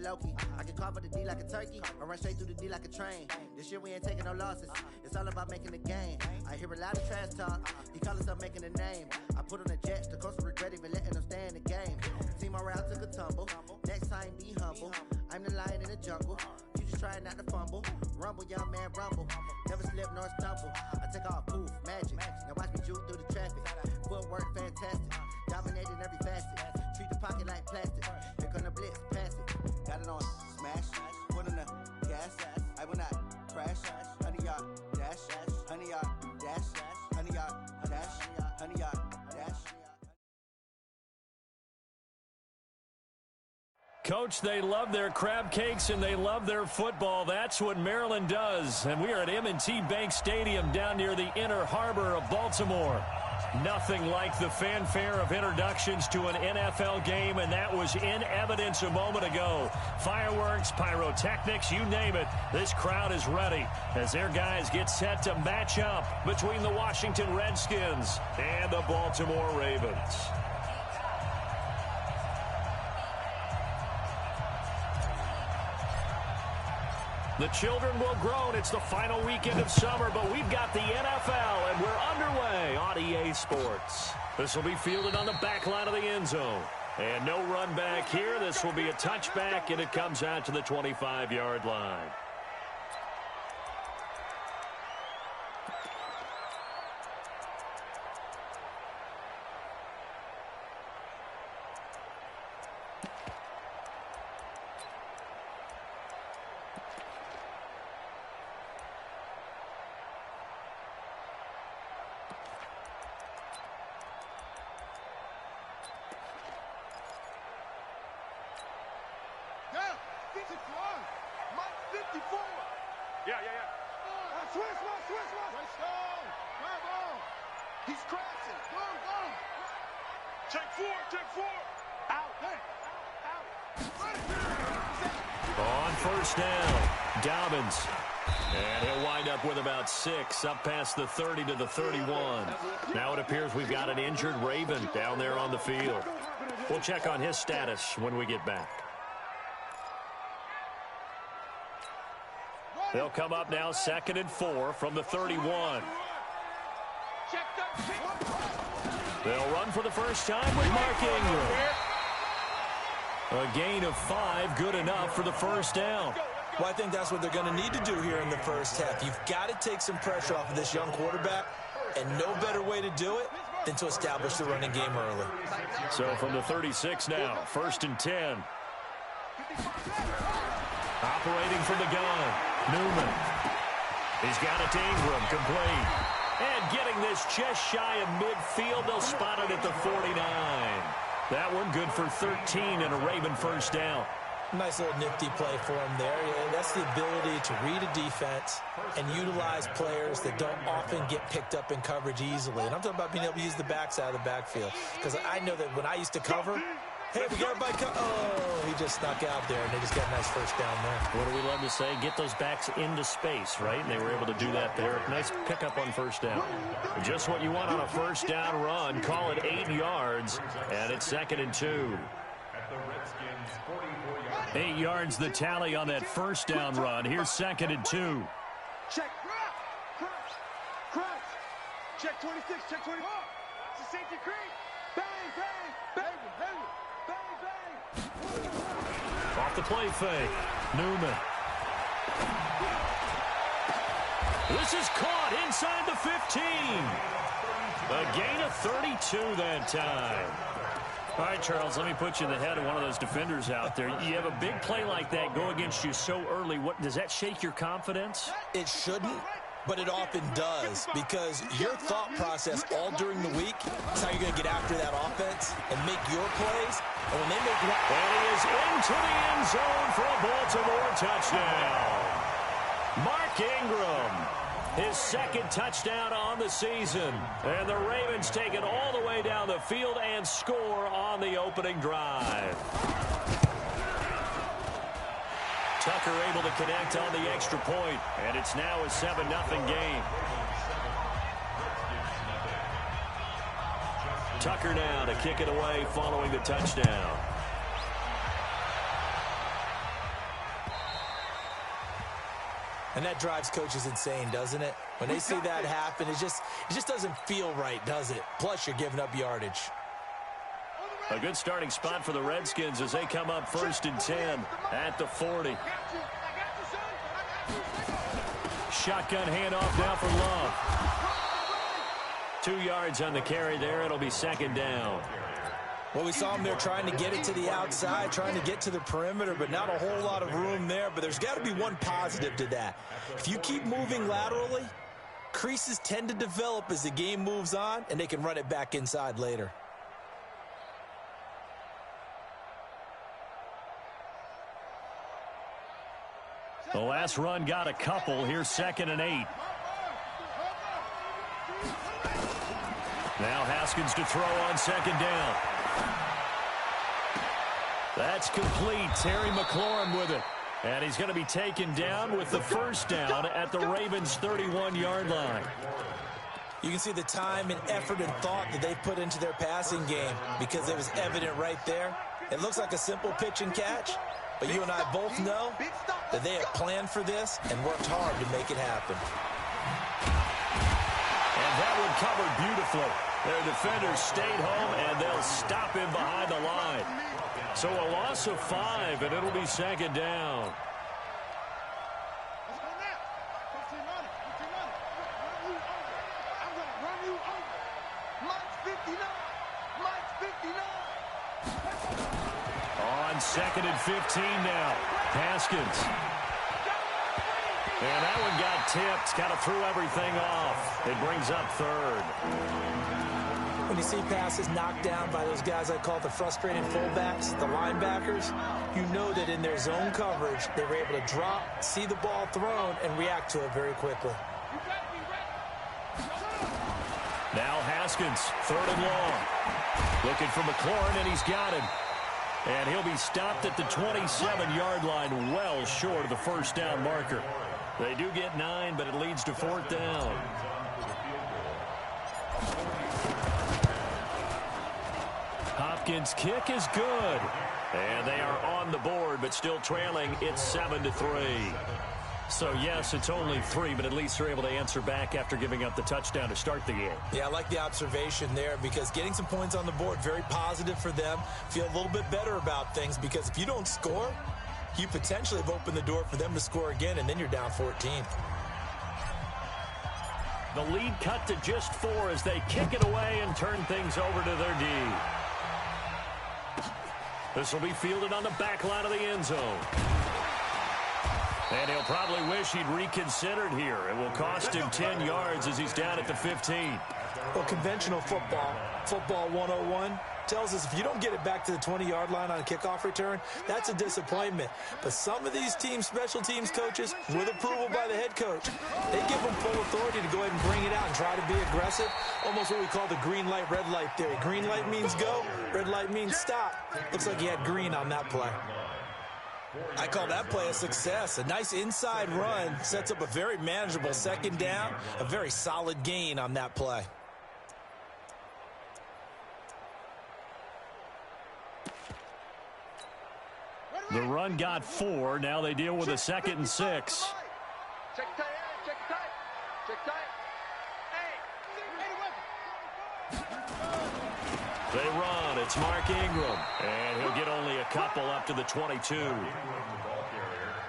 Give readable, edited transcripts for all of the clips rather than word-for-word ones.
Loki. I can carve up the D like a turkey, or run straight through the D like a train. This year we ain't taking no losses. It's all about making the game. I hear a lot of trash talk. He call himself making a name. I put on the Jets, the coach will regret even letting them stay in the game. Team morale took a tumble. Next time, be humble. I'm the lion in the jungle. You just trying not to fumble. Rumble, young man, rumble. Never slip nor stumble. I take off, poof, magic. Now watch me juke through the traffic. Footwork, fantastic. Dominating every facet. Treat the pocket like plastic. Here come the blitz, pass it. Got it on smash. Put in the gas. I will not crash. 100-yard dash. 100-yard dash. 100-yard dash. 100-yard dash. Coach, they love their crab cakes and they love their football. That's what Maryland does. And we are at M&T Bank Stadium down near the Inner Harbor of Baltimore. Nothing like the fanfare of introductions to an NFL game, and that was in evidence a moment ago. Fireworks, pyrotechnics, you name it. This crowd is ready as their guys get set to match up between the Washington Redskins and the Baltimore Ravens. The children will groan. It's the final weekend of summer, but we've got the NFL, and we're underway on EA Sports. This will be fielded on the back line of the end zone. And no run back here. This will be a touchback, and it comes out to the 25-yard line. And he'll wind up with about 6 up past the 30 to the 31. Now it appears we've got an injured Raven down there on the field. We'll check on his status when we get back. They'll come up now 2nd and 4 from the 31. They'll run for the first time with Mark Ingram. A gain of 5, good enough for the first down. Well, I think that's what they're going to need to do here in the first half. You've got to take some pressure off of this young quarterback, and no better way to do it than to establish the running game early. So from the 36 now, 1st and 10. Operating from the gun, Newman. He's got it to Ingram, complete. And getting this just shy of midfield, they'll spot it at the 49. That one good for 13 and a Raven first down. Nice little nifty play for him there. Yeah, that's the ability to read a defense and utilize players that don't often get picked up in coverage easily. And I'm talking about being able to use the backside of the backfield. Because I know that when I used to cover, hey, we got everybody oh, he just snuck out there, and they just got a nice first down there. What do we love to say? Get those backs into space, right? And they were able to do that there. Nice pickup on first down. Just what you want on a first down run. Call it 8 yards, and it's 2nd and 2. 8 yards the tally on that first down run. Here's 2nd and 2. Check. Crunch. Check 26. Check 24. It's a safety creep. Bang, bang, bang, bang. Off the play fake. Newman. This is caught inside the 15. A gain of 32 that time. All right, Charles, let me put you in the head of one of those defenders out there. You have a big play like that go against you so early. What does that shake your confidence? It shouldn't, but it often does, because your thought process all during the week is how you're going to get after that offense and make your plays. And when they make one, and he is into the end zone for a Baltimore touchdown. Mark Ingram, his 2nd touchdown on the season. And the Ravens take it all the way down the field and score on the opening drive. Tucker able to connect on the extra point, and it's now a 7-0 game. Tucker now to kick it away following the touchdown. And that drives coaches insane, doesn't it? When they see that happen, it just doesn't feel right, does it? Plus, you're giving up yardage. A good starting spot for the Redskins as they come up 1st and 10 at the 40. Shotgun handoff now for Love. 2 yards on the carry there. It'll be 2nd down. Well, we saw him there trying to get it to the outside, trying to get to the perimeter, but not a whole lot of room there. But there's got to be one positive to that. If you keep moving laterally, creases tend to develop as the game moves on, and they can run it back inside later. The last run got a couple. Here's 2nd and 8. Now Haskins to throw on 2nd down. That's complete. Terry McLaurin with it. And he's going to be taken down with the 1st down at the Ravens' 31-yard line. You can see the time and effort and thought that they put into their passing game because it was evident right there. It looks like a simple pitch and catch, but you and I both know that they have planned for this and worked hard to make it happen. And that one covered beautifully. Their defenders stayed home, and they'll stop him behind the line. So a loss of 5, and it'll be 2nd down. On 2nd and 15 now. Haskins. And that one got tipped. Kind of threw everything off. It brings up 3rd. When you see passes knocked down by those guys I call the frustrated fullbacks, the linebackers, you know that in their zone coverage, they were able to drop, see the ball thrown, and react to it very quickly. Now Haskins, 3rd and long. Looking for McLaurin, and he's got him. And he'll be stopped at the 27-yard line, well short of the 1st down marker. They do get 9, but it leads to 4th down. Hopkins' kick is good. And they are on the board, but still trailing. It's 7-3. So, yes, it's only 3, but at least they're able to answer back after giving up the touchdown to start the game. Yeah, I like the observation there because getting some points on the board, very positive for them. Feel a little bit better about things because if you don't score, you potentially have opened the door for them to score again, and then you're down 14. The lead cut to just 4 as they kick it away and turn things over to their D. This will be fielded on the back line of the end zone. And he'll probably wish he'd reconsidered here. It will cost him 10 yards as he's down at the 15. Well, conventional football 101, tells us if you don't get it back to the 20-yard line on a kickoff return, that's a disappointment. But some of these teams, special teams coaches, with approval by the head coach, they give them full authority to go ahead and bring it out and try to be aggressive. Almost what we call the green light, red light theory. Green light means go, red light means stop. Looks like he had green on that play. I call that play a success. A nice inside run sets up a very manageable 2nd down, a very solid gain on that play. The run got 4. Now they deal with a 2nd and 6. Check tight, check tight, check tight. They run. It's Mark Ingram. And he'll get only a couple up to the 22.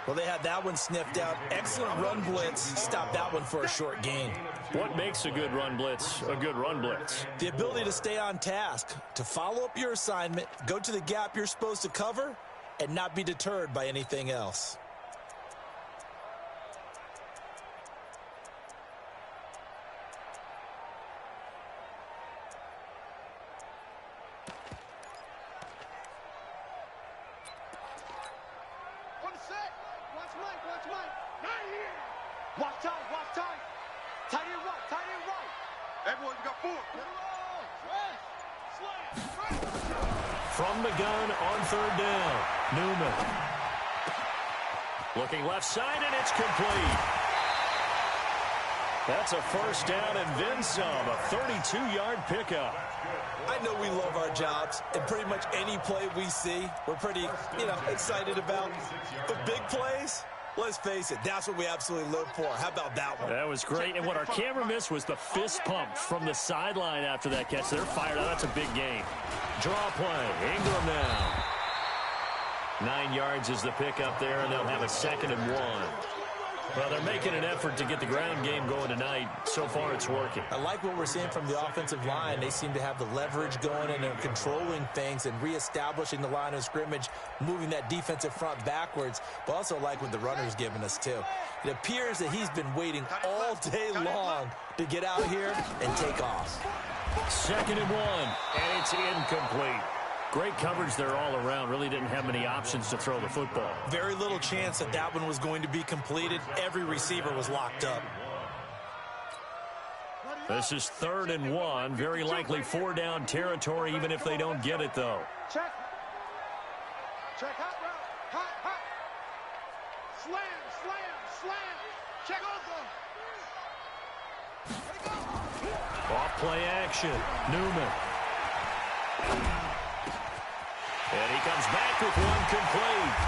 Well, they had that one sniffed out. Excellent run blitz. Stopped that one for a short gain. What makes a good run blitz a good run blitz? The ability to stay on task, to follow up your assignment, go to the gap you're supposed to cover, and not be deterred by anything else. Watch tight, watch tight. Tight end right, tight end right. Everyone, you got 4. From the gun on 3rd down. Newman. Looking left side, and it's complete. That's a 1st down and then some. A 32-yard pickup. I know we love our jobs, and pretty much any play we see, we're pretty, excited about. But big plays, Let's face it, that's what we absolutely live for. How about that one? That was great. And what our camera missed was the fist pump from the sideline after that catch. They're fired up. That's a big game. Draw play. Ingram now. 9 yards is the pickup there, and they'll have a 2nd and 1. Well, they're making an effort to get the ground game going tonight. So far, it's working. I like what we're seeing from the offensive line. They seem to have the leverage going, and they're controlling things and reestablishing the line of scrimmage, moving that defensive front backwards, but also like what the runner's giving us, too. It appears that he's been waiting all day long to get out here and take off. 2nd and 1, and it's incomplete. Great coverage there all around. Really didn't have many options to throw the football. Very little chance that that one was going to be completed. Every receiver was locked up. This is 3rd and 1. Very likely 4-down territory, even if they don't get it, though. Check. Check. Hot route. Hot. Slam. Check over. Off-play action. Newman. And he comes back with one complete.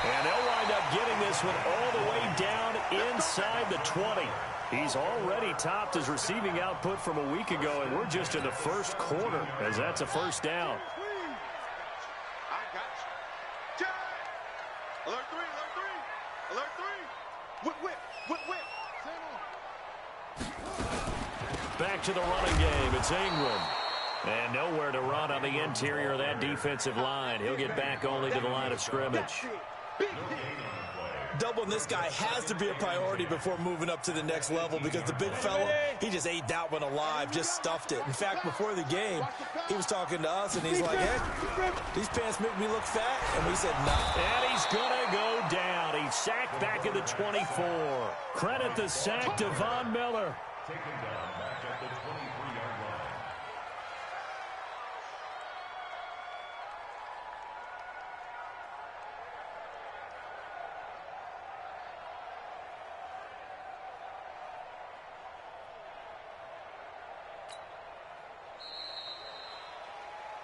And they'll wind up getting this one all the way down inside the 20. He's already topped his receiving output from a week ago, and we're just in the first quarter as that's a 1st down. I got you. Check. Alert 3. Whip. Back to the running game. It's Ingram. And nowhere to run on the interior of that defensive line. He'll get back only to the line of scrimmage. Doubling this guy has to be a priority before moving up to the next level because the big fella, he just ate that one alive, just stuffed it. In fact, before the game, he was talking to us, and he's like, hey, these pants make me look fat. And we said, nah. And he's going to go down. He's sacked back at the 24. Credit the sack to Von Miller. Taken down back at the 23-yard line.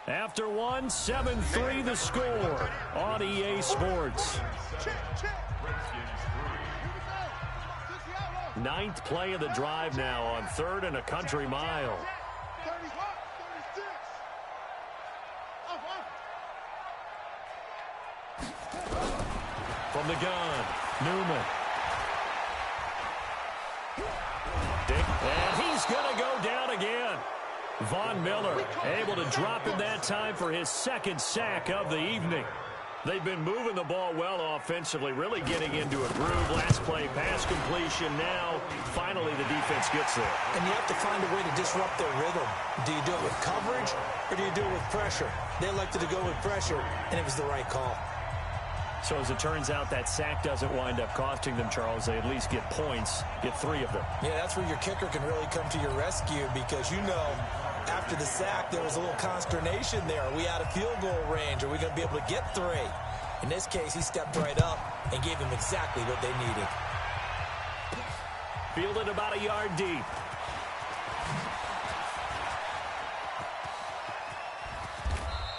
After one, 7-3 the score on EA Sports. Ninth play of the drive now on 3rd and a country mile. From the gun, Newman. And he's going to go down again. Von Miller able to drop him that time for his 2nd sack of the evening. They've been moving the ball well offensively, really getting into a groove. Last play, pass completion. Now, finally, the defense gets there. And you have to find a way to disrupt their rhythm. Do you do it with coverage, or do you do it with pressure? They elected to go with pressure, and it was the right call. So as it turns out, that sack doesn't wind up costing them, Charles. They at least get points, get 3 of them. Yeah, that's where your kicker can really come to your rescue because, you know, after the sack, there was a little consternation there. Are we out of field goal range? Are we going to be able to get 3? In this case, he stepped right up and gave them exactly what they needed. Fielded about a yard deep.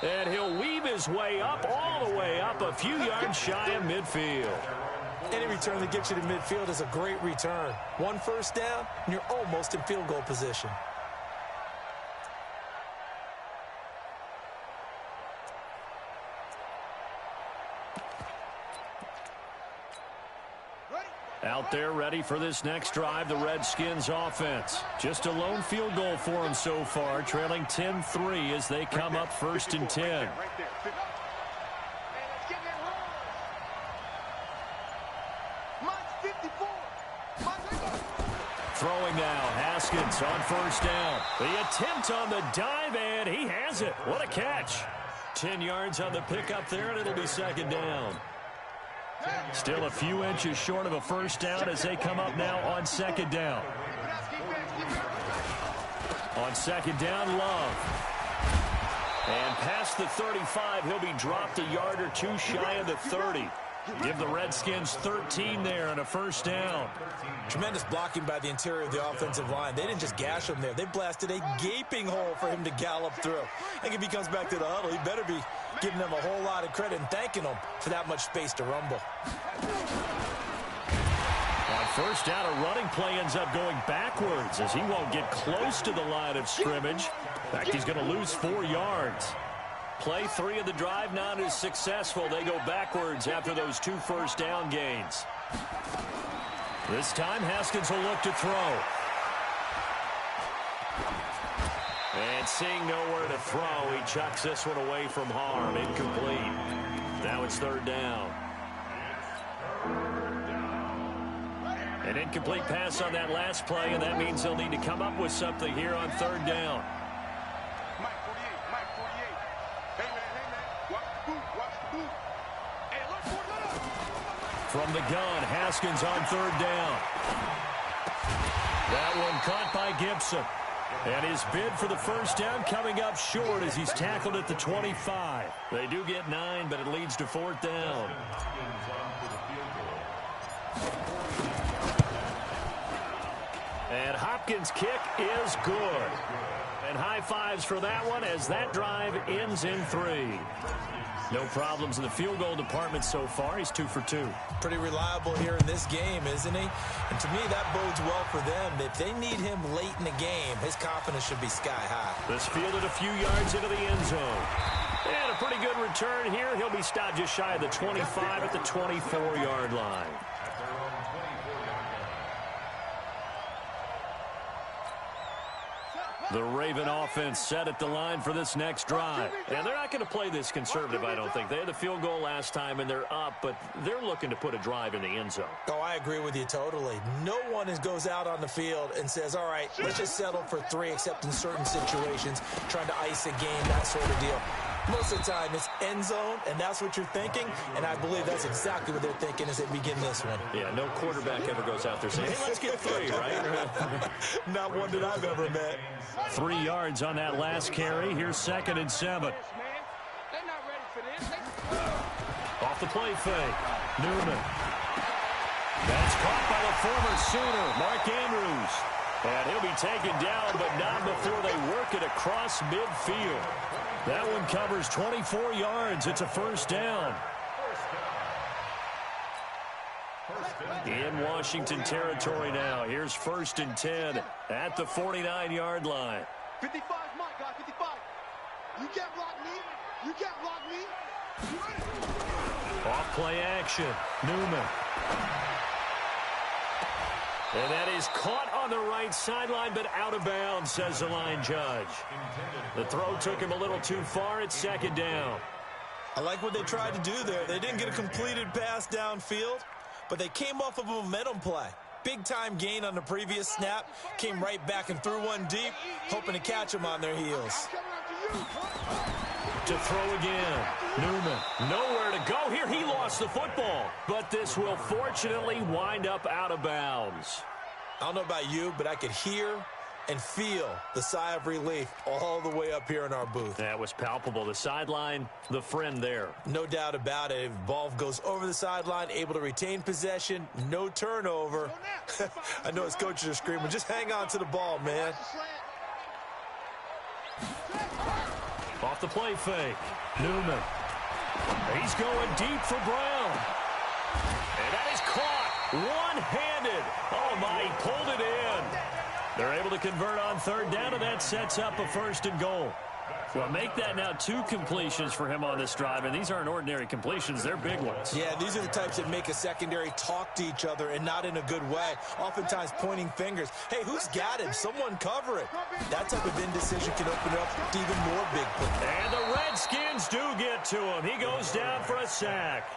And he'll weave his way up, all the way up, a few yards shy of midfield. Any return that gets you to midfield is a great return. 1 first down, and you're almost in field goal position. Out there ready for this next drive, the Redskins offense. Just a lone field goal for them so far, trailing 10-3 as they come up 1st and 10. Throwing now, Haskins on 1st down. The attempt on the dive, and he has it. What a catch. 10 yards on the pickup there, and it'll be 2nd down. Still a few inches short of a 1st down as they come up now on 2nd down. On 2nd down, Love. And past the 35, he'll be dropped a yard or 2 shy of the 30. Give the Redskins 13 there and a 1st down. Tremendous blocking by the interior of the offensive line. They didn't just gash him there. They blasted a gaping hole for him to gallop through. I think if he comes back to the huddle, he better be giving them a whole lot of credit and thanking them for that much space to rumble. First down, a running play ends up going backwards as he won't get close to the line of scrimmage. In fact, he's going to lose 4 yards. Play 3 of the drive not as successful. They go backwards after those 2 first down gains. This time, Haskins will look to throw. And seeing nowhere to throw, he chucks this one away from harm. Incomplete. Now it's 3rd down. An incomplete pass on that last play, and that means they'll need to come up with something here on 3rd down. Mike 48, Mike 48. Hey, man, watch the boot, watch the boot. Hey, look for it. From the gun, Haskins on 3rd down. That one caught by Gibson. And his bid for the first down coming up short as he's tackled at the 25. They do get 9, but it leads to 4th down. And Hopkins' kick is good. And high fives for that one as that drive ends in 3. No problems in the field goal department so far. He's 2 for 2. Pretty reliable here in this game, isn't he? And to me, that bodes well for them. If they need him late in the game, his confidence should be sky high. This fielded a few yards into the end zone. And a pretty good return here. He'll be stopped just shy of the 25 at the 24-yard line. The Raven offense set at the line for this next drive. And they're not going to play this conservative, I don't think. They had the field goal last time, and they're up, but they're looking to put a drive in the end zone. Oh, I agree with you totally. No one goes out on the field and says, all right, let's just settle for 3, except in certain situations, trying to ice a game, that sort of deal. Most of the time, it's end zone, and that's what you're thinking, and I believe that's exactly what they're thinking as they begin this one. Yeah, no quarterback ever goes out there saying, hey, let's get 3, right? Not one that I've ever met. 3 yards on that last carry. Here's 2nd and 7. They're not ready for this. Off the play fake. Newman. That's caught by the former Sooner, Mark Andrews. And he'll be taken down, but not before they work it across midfield. That one covers 24 yards. It's a first down. In Washington territory now. Here's 1st and 10 at the 49-yard line. 55, my guy, 55. You can't block me. You can't block me. Off play action. Newman. And that is caught on the right sideline, but out of bounds, says the line judge. The throw took him a little too far. It's 2nd down. I like what they tried to do there. They didn't get a completed pass downfield, but they came off of a momentum play. Big-time gain on the previous snap. Came right back and threw one deep, hoping to catch them on their heels. To throw again. Newman. Nowhere to go here. He lost the football. But this will fortunately wind up out of bounds. I don't know about you, but I could hear and feel the sigh of relief all the way up here in our booth. That was palpable. The sideline, the friend there. No doubt about it. Ball goes over the sideline, able to retain possession, no turnover. I know his coaches are screaming, just hang on to the ball, man. Off the play fake. Newman. He's going deep for Brown. And that is caught one-handed. Oh, my, he pulled it in. They're able to convert on 3rd down, and that sets up a 1st and goal. Well, make that now 2 completions for him on this drive, and these aren't ordinary completions. They're big ones. Yeah, these are the types that make a secondary talk to each other and not in a good way, oftentimes pointing fingers. Hey, who's got him? Someone cover it. That type of indecision can open up to even more big plays. And the Redskins do get to him. He goes down for a sack.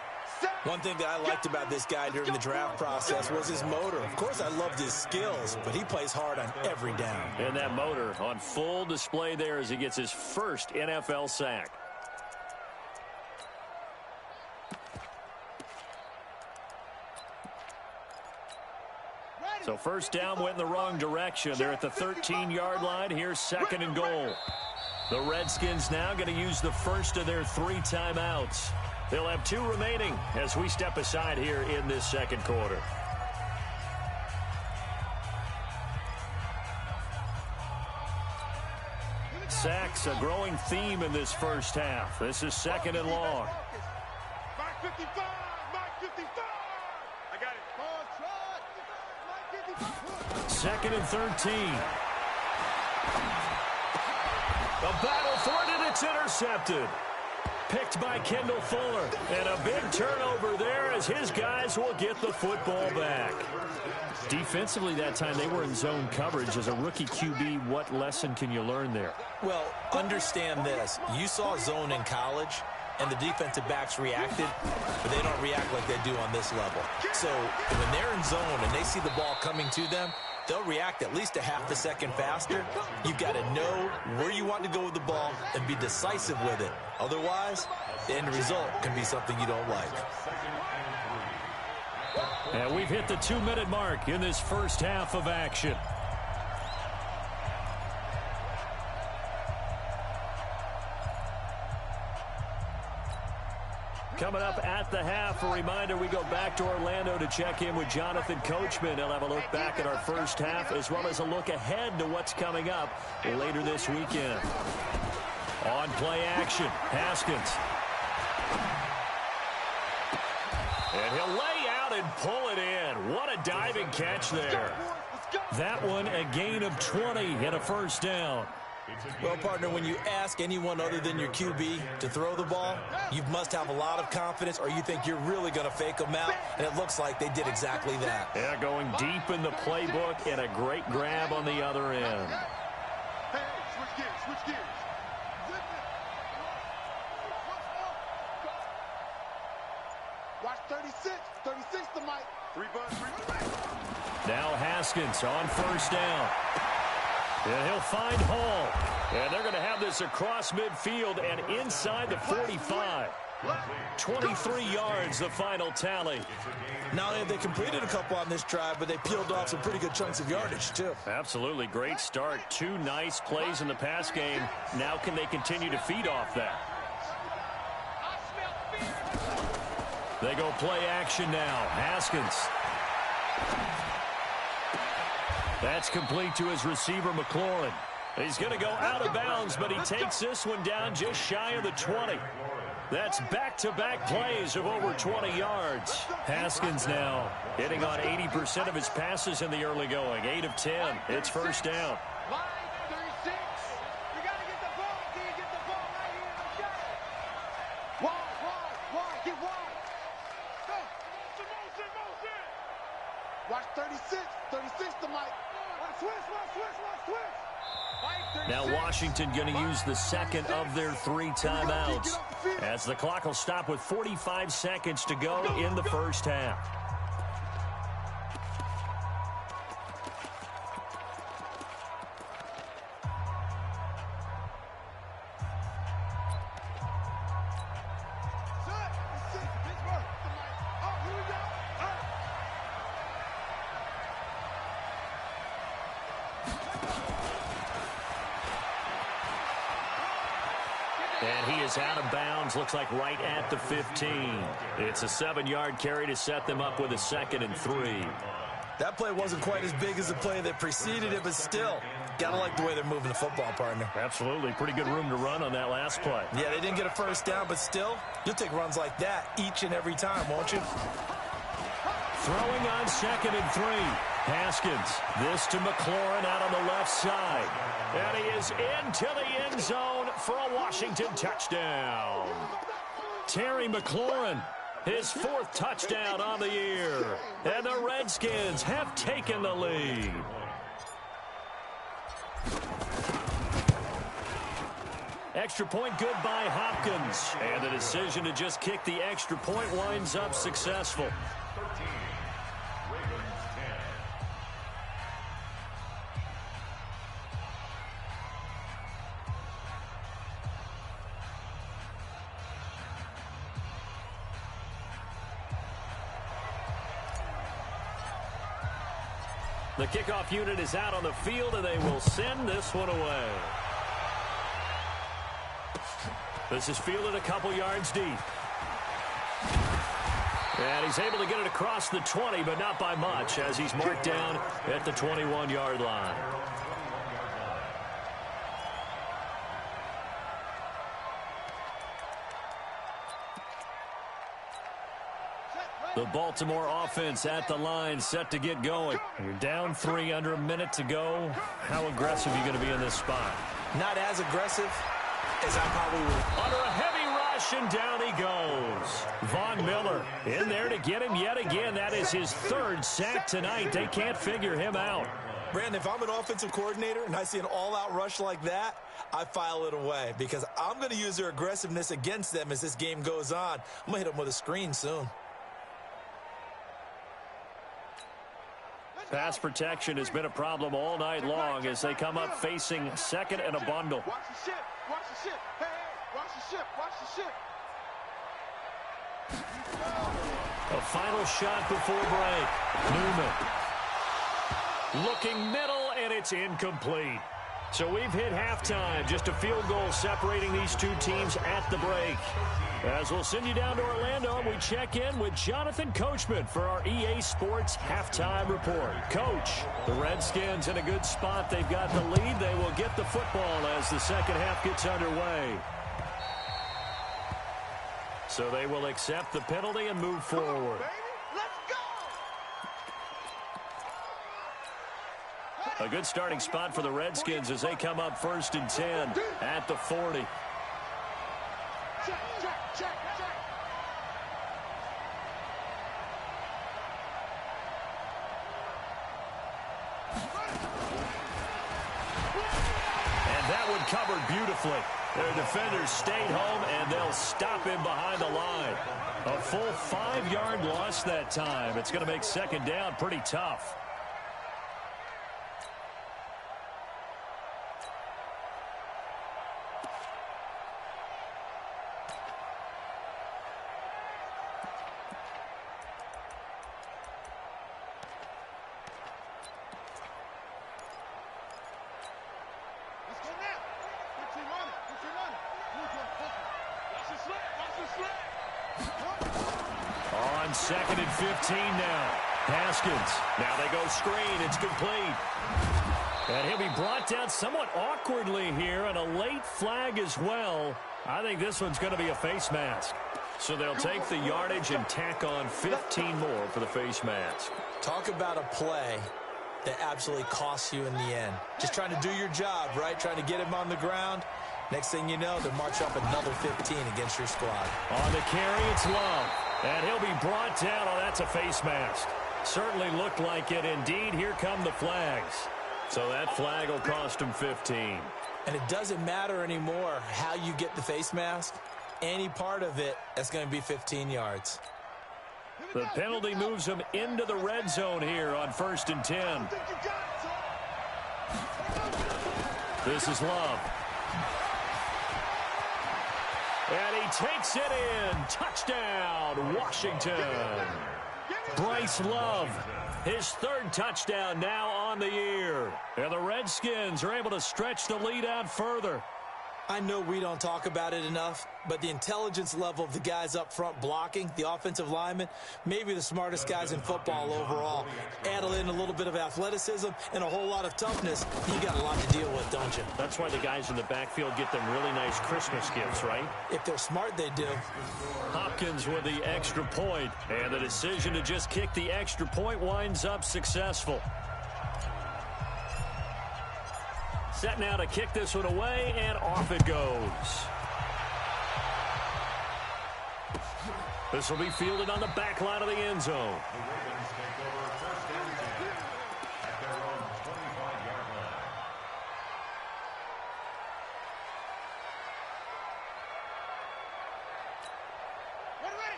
One thing that I liked about this guy during the draft process was his motor. Of course, I loved his skills, but he plays hard on every down. And that motor on full display there as he gets his first NFL sack. So first down went in the wrong direction. They're at the 13-yard line. Here's 2nd and goal. The Redskins now going to use the first of their 3 timeouts. They'll have 2 remaining as we step aside here in this 2nd quarter. Sacks, a growing theme in this first half. This is 2nd and long. Mark 55, Mark 55. I got it. 2nd and 13. A battle for it, and it's intercepted. Picked by Kendall Fuller. And a big turnover there as his guys will get the football back. Defensively that time, they were in zone coverage. As a rookie QB, what lesson can you learn there? Well, understand this. You saw zone in college, and the defensive backs reacted, but they don't react like they do on this level. So when they're in zone and they see the ball coming to them, they'll react at least a half a second faster. You've got to know where you want to go with the ball and be decisive with it. Otherwise, the end result can be something you don't like. And we've hit the 2-minute mark in this first half of action. Coming up at the half, a reminder, we go back to Orlando to check in with Jonathan Coachman. He'll have a look back at our first half as well as a look ahead to what's coming up later this weekend. On play action, Haskins. And he'll lay out and pull it in. What a diving catch there. That one a gain of 20 and a first down. Well, partner, when you ask anyone other than your QB to throw the ball, you must have a lot of confidence or you think you're really going to fake them out, and it looks like they did exactly that. Yeah, going deep in the playbook and a great grab on the other end. Hey, switch gears, switch gears. Watch 36. 36 the mic. 3 buttons, 3 buttons. Now Haskins on first down. And he'll find Hall. And they're going to have this across midfield and inside the 45. 23 yards, the final tally. Not only have they completed a couple on this drive, but they peeled off some pretty good chunks of yardage, too. Absolutely. Great start. 2 nice plays in the pass game. Now can they continue to feed off that? They go play action now. Haskins. That's complete to his receiver, McLaurin. He's going to go out of bounds, but he takes this one down just shy of the 20. That's back-to-back plays of over 20 yards. Haskins now hitting on 80% of his passes in the early going. 8 of 10. It's first down. Watch 36. 36 the mic. Switch. Now Washington going to use the second of their 3 timeouts as the clock will stop with 45 seconds to go in the first half. And he is out of bounds, looks like right at the 15. It's a 7-yard carry to set them up with a 2nd and 3. That play wasn't quite as big as the play that preceded it, but still, gotta like the way they're moving the football, partner. Absolutely. Pretty good room to run on that last play. Yeah, they didn't get a first down, but still, you'll take runs like that each and every time, won't you? Throwing on 2nd and 3. Haskins. This to McLaurin out on the left side. And he is into the end zone for a Washington touchdown. Terry McLaurin, his 4th touchdown on the year. And the Redskins have taken the lead. Extra point good by Hopkins. And the decision to just kick the extra point winds up successful. The kickoff unit is out on the field, and they will send this one away. This is fielded a couple yards deep. And he's able to get it across the 20, but not by much, as he's marked down at the 21-yard line. The Baltimore offense at the line, set to get going. You're down 3, under a minute to go. How aggressive are you going to be in this spot? Not as aggressive as I probably would. Under a heavy rush, and down he goes. Von Miller in there to get him yet again. That is his 3rd sack tonight. They can't figure him out. Brandon, if I'm an offensive coordinator and I see an all-out rush like that, I file it away because I'm going to use their aggressiveness against them as this game goes on. I'm going to hit them with a screen soon. Pass protection has been a problem all night long as they come up facing 2nd and a bundle. Watch the ship. Watch the ship. Hey, hey, watch the ship. Watch the ship. A final shot before break. Newman looking middle, and it's incomplete. So we've hit halftime. Just a field goal separating these two teams at the break. As we'll send you down to Orlando, we check in with Jonathan Coachman for our EA Sports Halftime Report. Coach, the Redskins in a good spot. They've got the lead. They will get the football as the second half gets underway. So they will accept the penalty and move forward. A good starting spot for the Redskins as they come up 1st and 10 at the 40. Check, check, check, check. And that one covered beautifully. Their defenders stayed home, and they'll stop him behind the line. A full 5-yard loss that time. It's going to make 2nd down pretty tough. On 2nd and 15 now. Haskins. Now they go screen. It's complete. And he'll be brought down somewhat awkwardly here, and a late flag as well. I think this one's going to be a face mask. So they'll take the yardage and tack on 15 more for the face mask. Talk about a play that absolutely costs you in the end. Just trying to do your job, right? Trying to get him on the ground. Next thing you know, they'll march up another 15 against your squad. On the carry, it's Love. And he'll be brought down. Oh, that's a face mask. Certainly looked like it. Indeed, here come the flags. So that flag will cost him 15. And it doesn't matter anymore how you get the face mask. Any part of it, that's going to be 15 yards. The penalty moves him into the red zone here on 1st and 10. This is Love. And he takes it in. Touchdown, Washington. Bryce Love, his 3rd touchdown now on the year. And the Redskins are able to stretch the lead out further. I know we don't talk about it enough, but the intelligence level of the guys up front blocking, the offensive linemen, maybe the smartest guys in football overall. Add in a little bit of athleticism and a whole lot of toughness, you got a lot to deal with, don't you? That's why the guys in the backfield get them really nice Christmas gifts, right? If they're smart, they do. Hopkins with the extra point, and the decision to just kick the extra point winds up successful. Set now to kick this one away, and off it goes. This will be fielded on the back line of the end zone. The Ravens take over 1st and 10 at their own 25-yard line.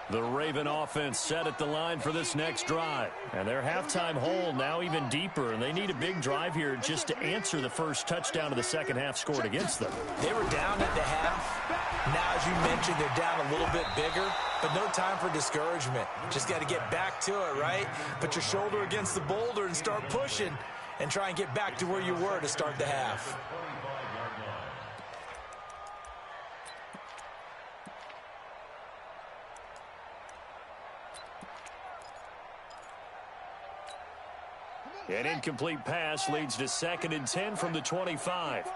The Raven offense set at the line for this next drive. And their halftime hole now even deeper, and they need a big drive here just to answer the first touchdown of the second half scored against them. They were down at the half. Now, as you mentioned, they're down a little bit bigger, but no time for discouragement. Just got to get back to it, right? Put your shoulder against the boulder and start pushing and try and get back to where you were to start the half. An incomplete pass leads to 2nd and 10 from the 25. Hey,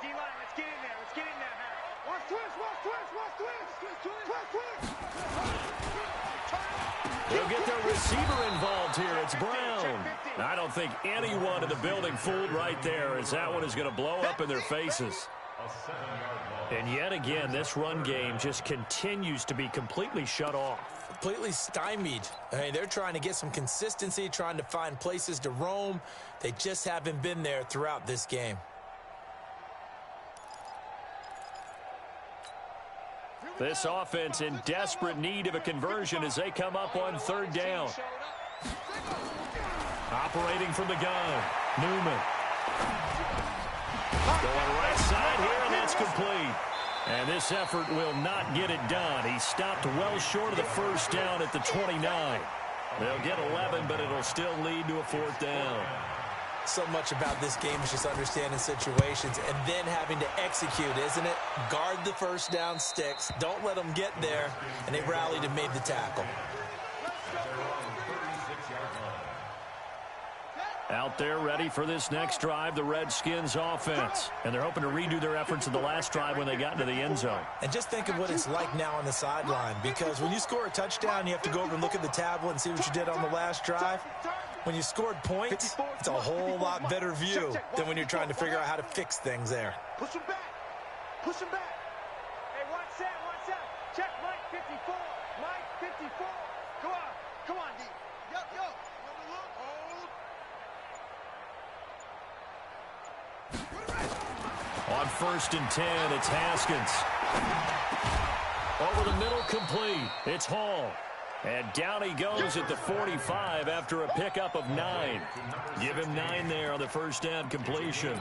D-line, let's get in there. Let's get in there, man. Watch twist, watch twist, watch twist. Twist, twist, twist, twist. The receiver involved here. It's Brown. I don't think anyone in the building fooled right there, as that one is going to blow up in their faces. And yet again, this run game just continues to be completely shut off. Completely stymied. I mean, they're trying to get some consistency, trying to find places to roam. They just haven't been there throughout this game. This offense in desperate need of a conversion as they come up on third down. Operating from the gun, Newman. Going right side here, and that's complete. And this effort will not get it done. He stopped well short of the first down at the 29. They'll get 11, but it'll still lead to a fourth down. So much about this game is just understanding situations and then having to execute, isn't it? Guard the first down sticks. Don't let them get there. And they rallied and made the tackle. Out there ready for this next drive, the Redskins offense. And they're hoping to redo their efforts in the last drive when they got into the end zone. And just think of what it's like now on the sideline, because when you score a touchdown, you have to go over and look at the tablet and see what you did on the last drive. When you scored points, it's a whole lot better view than when you're trying to figure out how to fix things there. Push him back. Push him back. Hey, watch that, watch that. Check Mike 54. Mike 54. Come on. Come on, D. Yo, yo. On 1st and 10, it's Haskins. Over the middle, complete. It's Hall. And down he goes at the 45 after a pickup of 9. Give him 9 there on the first down completion.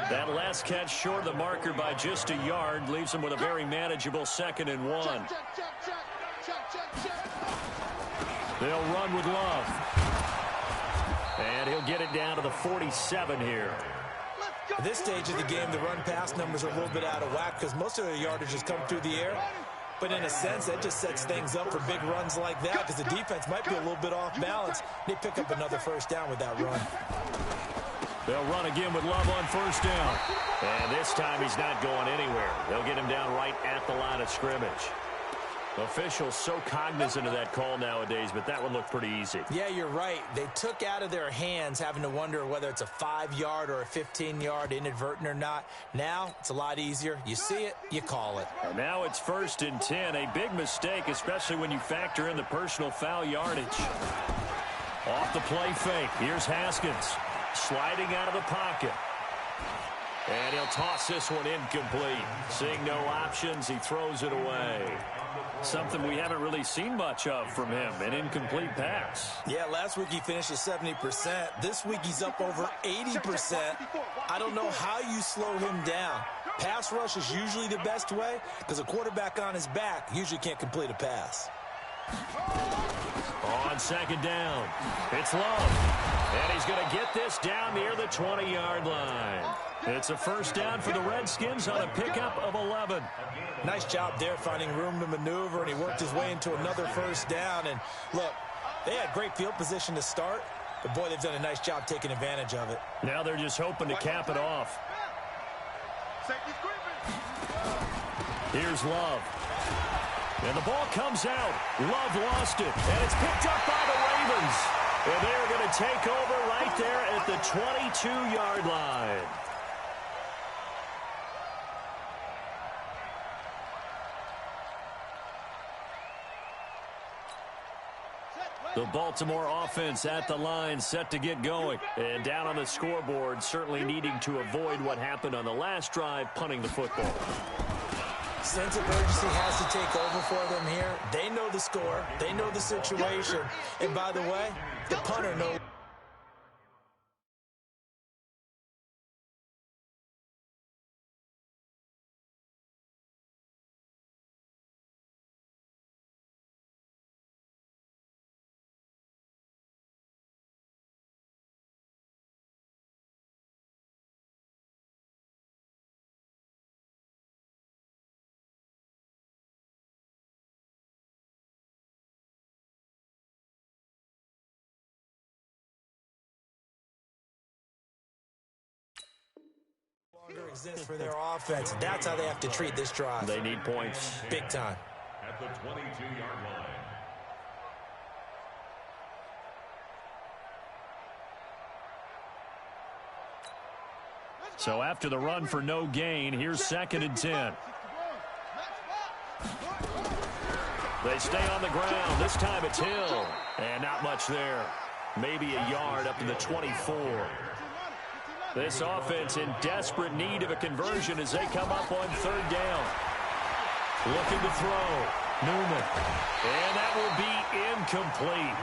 That last catch short of the marker by just a yard leaves him with a very manageable 2nd and 1. They'll run with Love. And he'll get it down to the 47 here. At this stage of the game, the run-pass numbers are a little bit out of whack because most of their yardage has come through the air. But in a sense, that just sets things up for big runs like that because the defense might be a little bit off balance. They pick up another first down with that run. They'll run again with Love on first down. And this time he's not going anywhere. They'll get him down right at the line of scrimmage. Officials so cognizant of that call nowadays, but that one looked pretty easy. Yeah, you're right. They took out of their hands having to wonder whether it's a 5-yard or a 15-yard inadvertent or not. Now it's a lot easier. You see it, you call it. And now it's 1st and 10. A big mistake, especially when you factor in the personal foul yardage. Off the play fake. Here's Haskins sliding out of the pocket. And he'll toss this one incomplete. Seeing no options, he throws it away. Something we haven't really seen much of from him, an incomplete pass. Yeah, last week he finished at 70%. This week he's up over 80%. I don't know how you slow him down. Pass rush is usually the best way because a quarterback on his back usually can't complete a pass. On 2nd down, it's Love. And he's going to get this down near the 20-yard line. It's a first down for the Redskins on a pickup of 11. Nice job there finding room to maneuver, and he worked his way into another first down. And look, they had great field position to start, but boy, they've done a nice job taking advantage of it. Now they're just hoping to cap it off. Here's Love. And the ball comes out. Love lost it, and it's picked up by the Ravens. And they're going to take over right there at the 22-yard line. The Baltimore offense at the line, set to get going. And down on the scoreboard, certainly needing to avoid what happened on the last drive, punting the football. Sense of urgency has to take over for them here. They know the score. They know the situation. And by the way, the punter knows. Exists for their offense. That's how they have to treat this drive. They need points. Big time. At the 22-yard line. So after the run for no gain, here's 2nd and 10. They stay on the ground. This time it's Hill. And not much there. Maybe a yard up to the 24. This offense in desperate need of a conversion as they come up on 3rd down. Looking to throw. Newman. And that will be incomplete.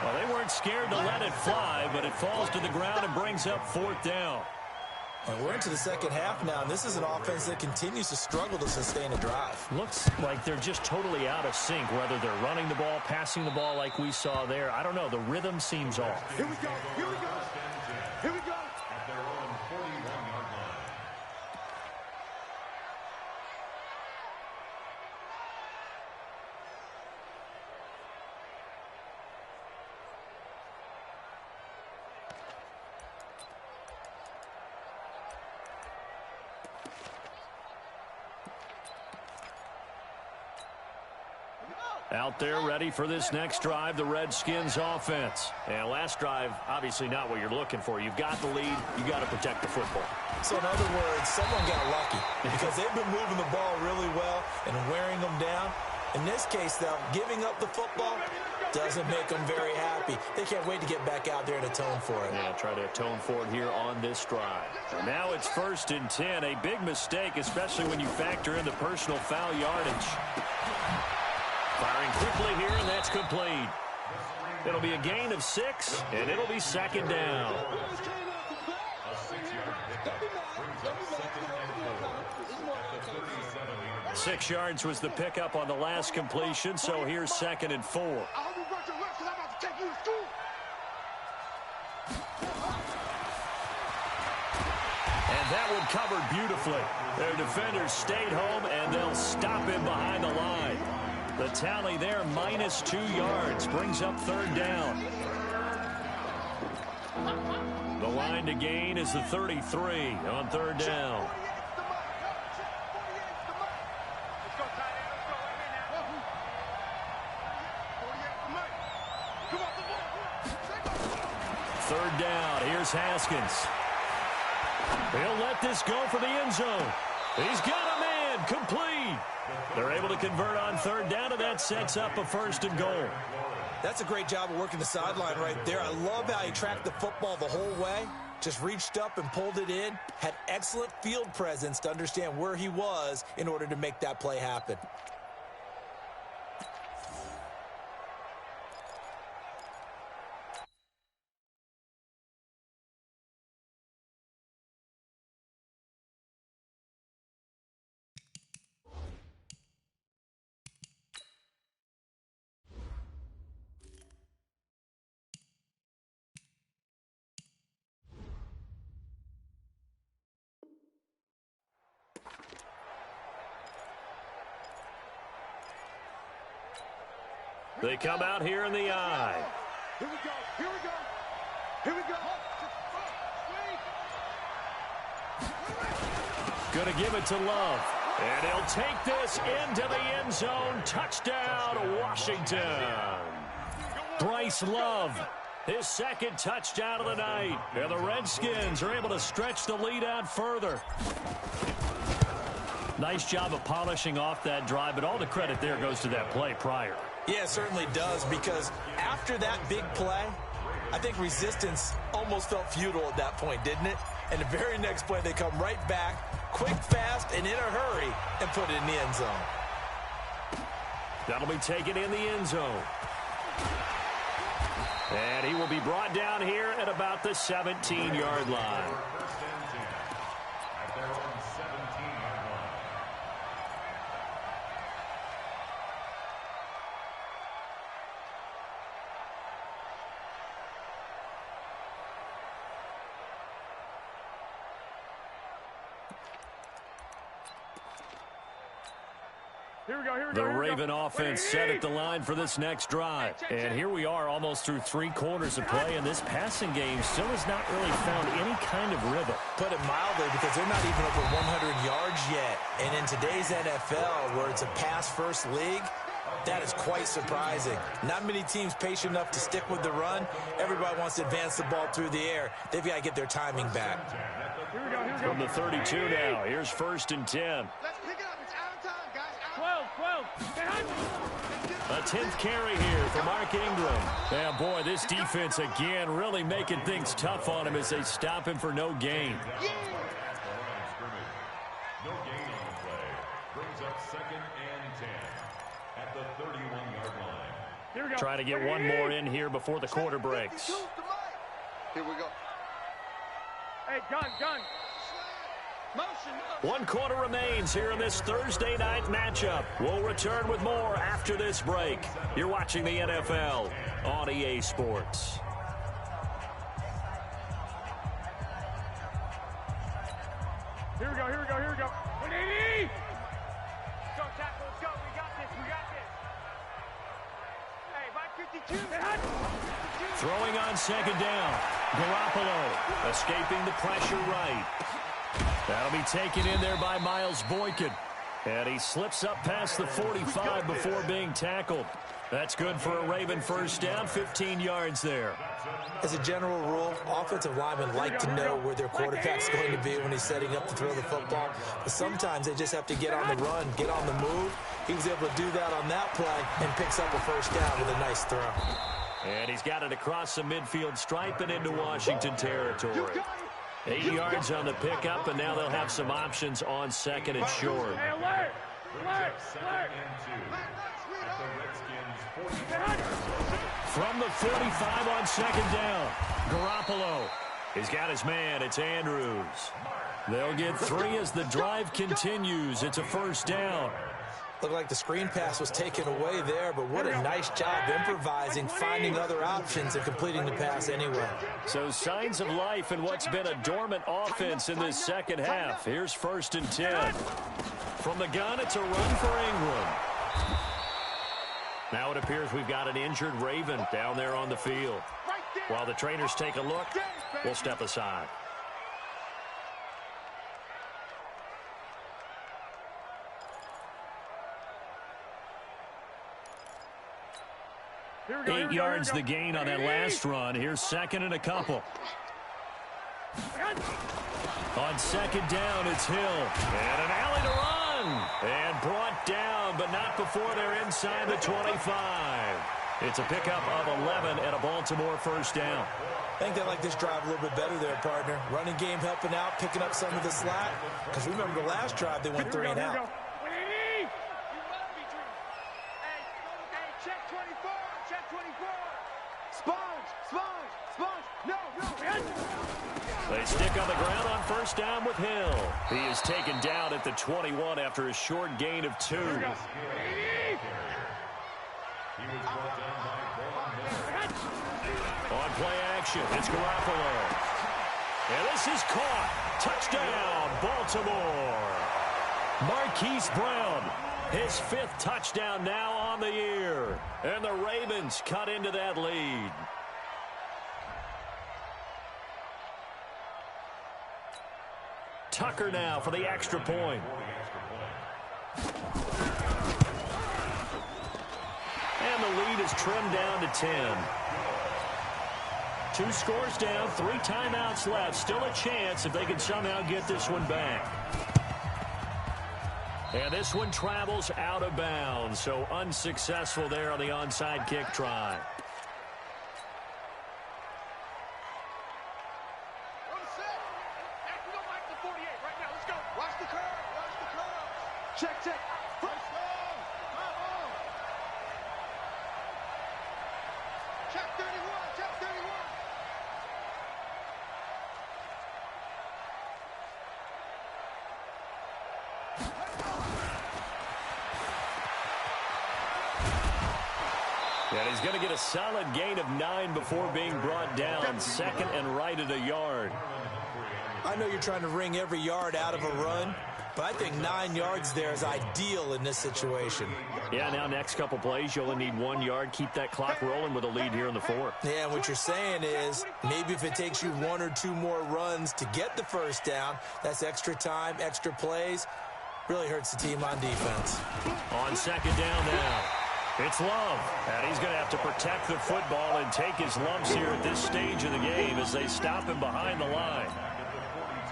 Well, they weren't scared to let it fly, but it falls to the ground and brings up 4th down. And we're into the second half now, and this is an offense that continues to struggle to sustain a drive. Looks like they're just totally out of sync, whether they're running the ball, passing the ball like we saw there. I don't know. The rhythm seems off. Here we go. Here we go. Here we go. At their own 41-yard line. Out there ready for this next drive, the Redskins offense. And last drive, obviously not what you're looking for. You've got the lead. You've got to protect the football. So in other words, someone got lucky because they've been moving the ball really well and wearing them down. In this case, though, giving up the football doesn't make them very happy. They can't wait to get back out there and atone for it. Yeah, try to atone for it here on this drive. And now it's 1st and 10. A big mistake, especially when you factor in the personal foul yardage. Firing quickly here, and that's complete. It'll be a gain of 6, and it'll be 2nd down. A 6-yard pickup brings up 2nd and 4 at the 37-yard line. 6 yards was the pickup on the last completion, so here's 2nd and 4. I hope you work your left because I'm about to take you to school. And that one covered beautifully. Their defenders stayed home, and they'll stop him behind the line. The tally there, minus 2 yards, brings up 3rd down. The line to gain is the 33 on 3rd down. Let's go, tight end. Let's go. Right here now. 3rd down, here's Haskins. He'll let this go for the end zone. He's got a man, complete. They're able to convert on 3rd down, and that sets up a 1st and goal. That's a great job of working the sideline right there. I love how he tracked the football the whole way. Just reached up and pulled it in. Had excellent field presence to understand where he was in order to make that play happen. They come out here in the eye. Here we go. Here we go. Here we go. Going to give it to Love. And he'll take this into the end zone. Touchdown, Washington. Bryce Love, his 2nd touchdown of the night. And the Redskins are able to stretch the lead out further. Nice job of polishing off that drive, but all the credit there goes to that play prior. Yeah, it certainly does, because after that big play, I think resistance almost felt futile at that point, didn't it? And the very next play, they come right back, quick, fast, and in a hurry, and put it in the end zone. That'll be taken in the end zone. And he will be brought down here at about the 17-yard line. First and 10 at their own 17-yard line. Here we go. Here we go. The here we go. Raven offense set at the line for this next drive. And here we are almost through 3 quarters of play, and this passing game still has not really found any kind of rhythm. Put it mildly, because they're not even over 100 yards yet. And in today's NFL, where it's a pass-first league, that is quite surprising. Not many teams patient enough to stick with the run. Everybody wants to advance the ball through the air. They've got to get their timing back. Here we go. Here From the 32 now, here's 1st and 10. Let's pick it up. It's out of time, guys. 12. A 10th carry here for Mark Ingram. Yeah, boy, this defense again really making things tough on him as they stop him for no gain. No gain on the play. Brings up 2nd and 10 at the 31-yard line. Here we go. Try to get one more in here before the quarter breaks. Here we go. Hey, gun. Motion. 1 quarter remains here in this Thursday night matchup. We'll return with more after this break. You're watching the NFL on EA Sports. Here we go. 180. Go, tackle. Let's go. We got this. Hey, by 52. Throwing on 2nd down. Garoppolo escaping the pressure right. That'll be taken in there by Miles Boykin. And he slips up past the 45 before being tackled. That's good for a Raven 1st down, 15 yards there. As a general rule, offensive linemen like to know where their quarterback's going to be when he's setting up to throw the football. But sometimes they just have to get on the run, get on the move. He was able to do that on that play and picks up a 1st down with a nice throw. And he's got it across the midfield stripe and into Washington territory. 8 yards on the pickup, and now they'll have some options on 2nd and short. Hey, alert. 2nd and 2 at the Redskins' 40. From the 45 on 2nd down, Garoppolo. He's got his man. It's Andrews. They'll get 3 as the drive continues. It's a 1st down. Looked like the screen pass was taken away there, but what a nice job improvising, finding other options, and completing the pass anyway. So signs of life in what's been a dormant offense in this second half. Here's 1st and 10. From the gun, it's a run for Ingram. Now it appears we've got an injured Raven down there on the field. While the trainers take a look, we'll step aside. Here we go. 8 yards the gain on that last run. Here's 2nd and a couple. On 2nd down, it's Hill. And an alley to run. And brought down, but not before they're inside the 25. It's a pickup of 11 and a Baltimore 1st down. I think they like this drive a little bit better there, partner. Running game helping out, picking up some of the slack. Because remember the last drive, they went 3 and out. Check 24. Check 24. Sponge. No. They stick on the ground on 1st down with Hill. He is taken down at the 21 after a short gain of 2. He was brought down by Braun. On play action, it's Garoppolo. And this is caught. Touchdown, Baltimore. Marquise Brown, his 5th touchdown now on the year. And the Ravens cut into that lead. Tucker now for the extra point. And the lead is trimmed down to 10. 2 scores down, 3 timeouts left. Still a chance if they can somehow get this one back. And this one travels out of bounds, so unsuccessful there on the onside kick try. Check. Check 31. And he's going to get a solid gain of 9 before being brought down. 2nd and right at a yard. I know you're trying to wring every yard out of a run, but I think 9 yards there is ideal in this situation. Yeah, now next couple plays, you only need 1 yard. Keep that clock rolling with a lead here in the 4th. Yeah, and what you're saying is maybe if it takes you 1 or 2 more runs to get the 1st down, that's extra time, extra plays. Really hurts the team on defense. On 2nd down now, it's Love. And he's going to have to protect the football and take his lumps here at this stage of the game as they stop him behind the line.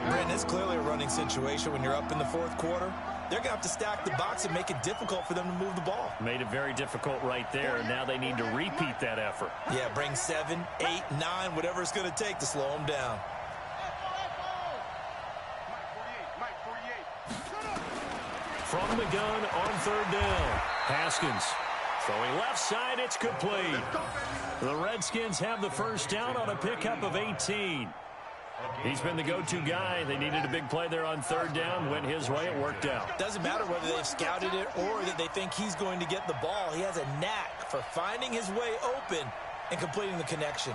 Brandon, it's clearly a running situation when you're up in the fourth quarter. They're going to have to stack the box and make it difficult for them to move the ball. Made it very difficult right there. Now they need to repeat that effort. Yeah, bring 7, 8, 9, whatever it's going to take to slow them down. From the gun on third down. Haskins throwing left side. It's complete. The Redskins have the first down on a pickup of 18. He's been the go-to guy. They needed a big play there on third down. Went his way. It worked out. Doesn't matter whether they've scouted it or that they think he's going to get the ball. He has a knack for finding his way open and completing the connection.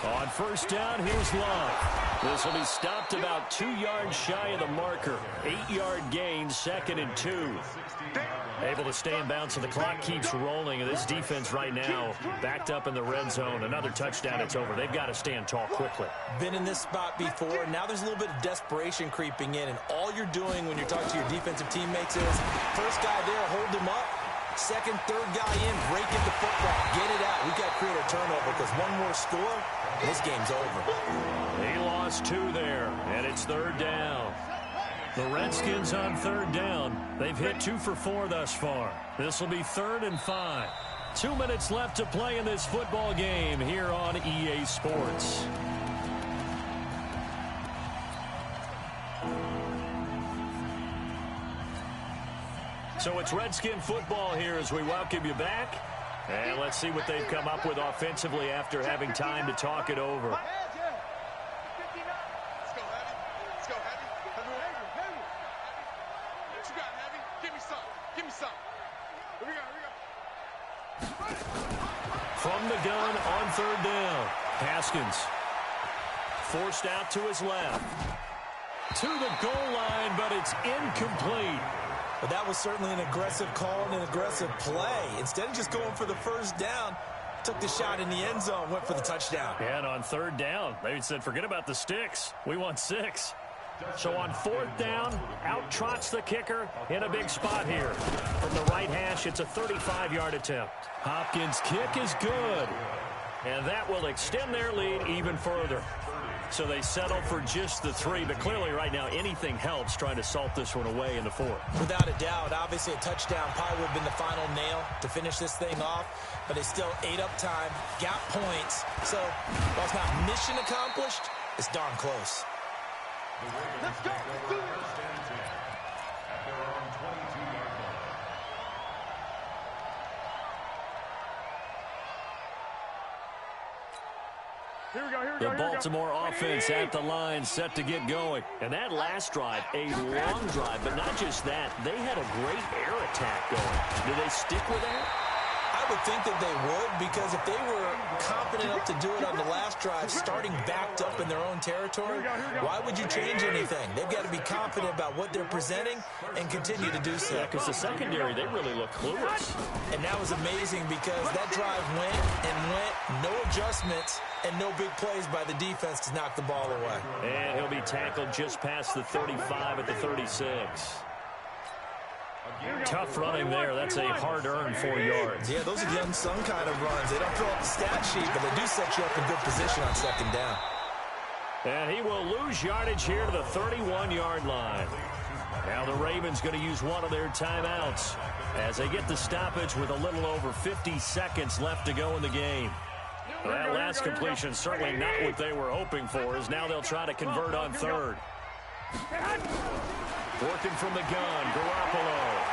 On first down, here's Love. This will be stopped about 2 yards shy of the marker. 8-yard gain, 2nd and 2. Able to stay in bounds, so the clock keeps rolling. And this defense right now backed up in the red zone. Another touchdown, it's over. They've got to stand tall quickly. Been in this spot before. Now there's a little bit of desperation creeping in. And all you're doing when you're talking to your defensive teammates is first guy there, hold him up. Second, third guy in, break it the football. Get it out. We've got to create a turnover because one more score, this game's over. He lost 2 there, and it's third down. The Redskins on third down. They've hit 2 for 4 thus far. This will be 3rd and 5. 2 minutes left to play in this football game here on EA Sports. So it's Redskin football here as we welcome you back. And let's see what they've come up with offensively after having time to talk it over. From the gun on third down. Haskins forced out to his left. To the goal line, but it's incomplete. But that was certainly an aggressive call and an aggressive play. Instead of just going for the first down, took the shot in the end zone, went for the touchdown. And on third down, they said, forget about the sticks. We want 6. So on 4th down, out trots the kicker in a big spot here. From the right hash, it's a 35-yard attempt. Hopkins' kick is good. And that will extend their lead even further. So they settle for just the 3, but clearly right now anything helps trying to salt this one away in the 4th. Without a doubt, obviously a touchdown probably would have been the final nail to finish this thing off, but they still ate up time, got points. So while it's not mission accomplished, it's darn close. Let's go. The Baltimore offense at the line, set to get going. And that last drive, a long drive, but not just that. They had a great air attack going. Do they stick with that? I would think that they would, because if they were confident enough to do it on the last drive, starting backed up in their own territory, why would you change anything? They've got to be confident about what they're presenting and continue to do so. Yeah, because the secondary, they really look clueless. And that was amazing because that drive went and went, no adjustments, and no big plays by the defense to knock the ball away. And he'll be tackled just past the 35 at the 36. Tough running there. That's a hard-earned 4 yards. Yeah, those are the unsung kind of runs. They don't fill up the stat sheet, but they do set you up in good position on second down. And he will lose yardage here to the 31-yard line. Now the Ravens going to use one of their timeouts as they get the stoppage with a little over 50 seconds left to go in the game. Well, that last completion certainly not what they were hoping for, as now they'll try to convert on third. Working from the gun, Garoppolo.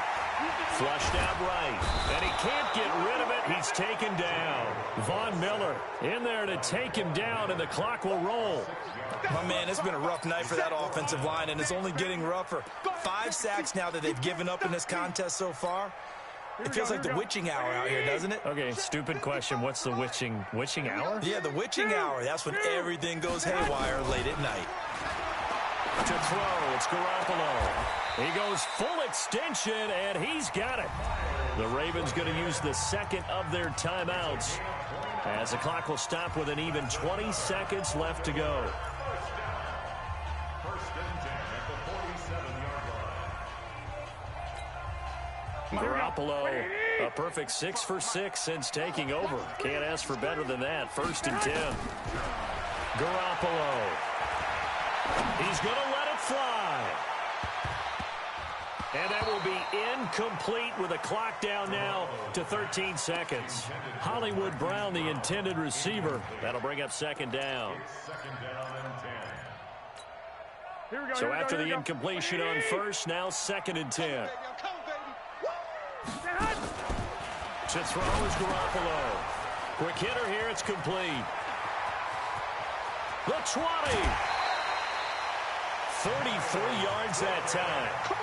Flushed out right, and he can't get rid of it. He's taken down. Von Miller in there to take him down, and the clock will roll. My man, it's been a rough night for that offensive line, and it's only getting rougher. 5 sacks now that they've given up in this contest so far. It feels like the witching hour out here, doesn't it? Okay, stupid question. What's the witching hour? Yeah, the witching hour. That's when everything goes haywire late at night. To throw, it's Garoppolo. He goes full extension, and he's got it. The Ravens going to use the second of their timeouts as the clock will stop with an even 20 seconds left to go. First and 10 at the 47-yard line. Garoppolo A perfect 6 for 6 since taking over. Can't ask for better than that. 1st and 10. Garoppolo. He's going to let it fly. And that will be incomplete with a clock down now to 13 seconds. Hollywood Brown, the intended receiver. That'll bring up 2nd down. So after the incompletion on 1st, now 2nd and 10. To throw is Garoppolo. Quick hitter here, it's complete. The 20. 33 yards that time.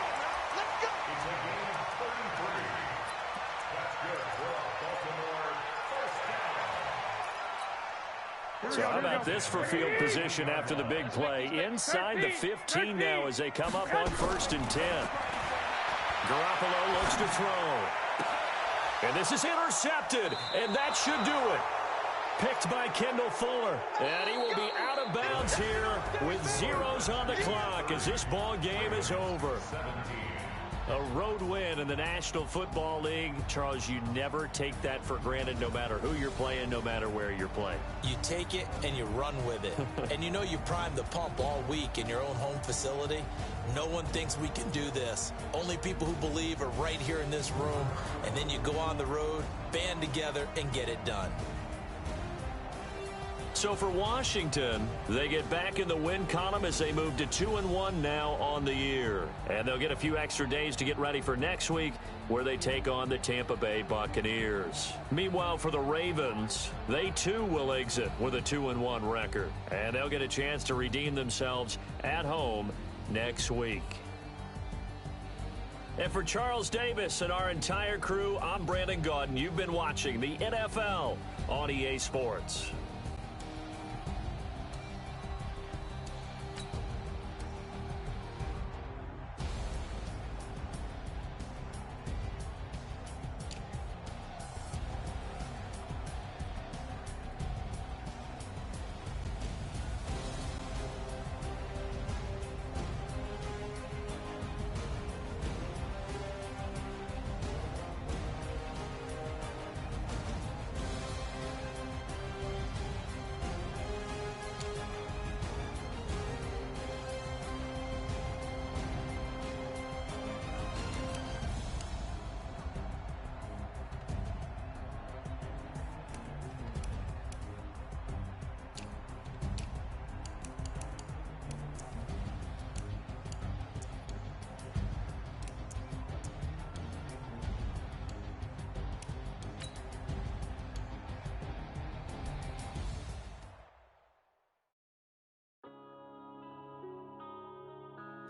So how about this for field position after the big play? Inside the 15 now as they come up on 1st and 10. Garoppolo looks to throw. And this is intercepted, and that should do it. Picked by Kendall Fuller. And he will be out of bounds here with zeros on the clock as this ball game is over. A road win in the National Football League. Charles, you never take that for granted no matter who you're playing, no matter where you're playing. You take it and you run with it. And you know you primed the pump all week in your own home facility. No one thinks we can do this. Only people who believe are right here in this room. And then you go on the road, band together, and get it done. So for Washington, they get back in the win column as they move to 2-1 now on the year. And they'll get a few extra days to get ready for next week where they take on the Tampa Bay Buccaneers. Meanwhile, for the Ravens, they too will exit with a 2-1 record. And they'll get a chance to redeem themselves at home next week. And for Charles Davis and our entire crew, I'm Brandon Gaudin. You've been watching the NFL on EA Sports.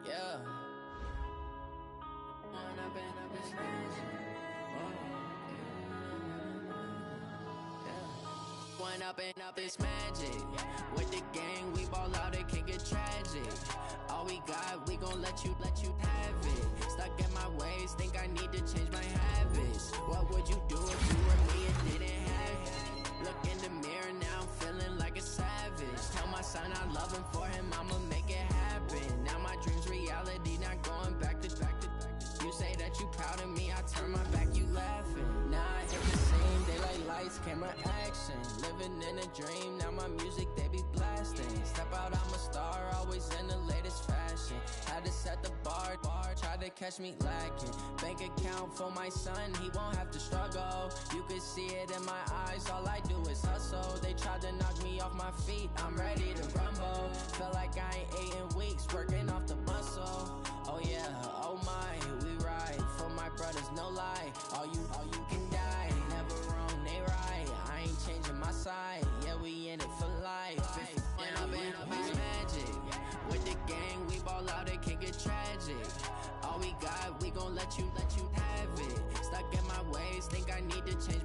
Yeah. One up and up is magic. With the gang, we ball out, it can get tragic. All we got, we gon' let you have it. Stuck in my ways, think I need to change my habits. What would you do if you were me and didn't have it? Look in the mirror, now I'm feeling like a savage. Tell my son I love him, for him I'ma make it happen. Now my dream's reality, not going back to. You say that you proud of me, I turn my back, you laughing. Now I hit the scene, daylight lights, camera action. Living in a dream, now my music, they be blasting. Step out, I'm a star, always in the latest fashion. Had to set the bar, try to catch me lacking. Bank account for my son, he won't have to struggle. You could see it in my eyes, all I do is hustle. They tried to knock me off my feet, I'm ready to rumble. Feel like I ain't ate in weeks, working off the muscle. Oh yeah, oh my, we ride for my brothers, no lie. All you can die, never wrong, they right. I ain't changing my side, yeah, we in it for life. And up is magic. With the gang, we ball out, it can get tragic. All we got, we gon' let you have it. Stuck in my ways, think I need to change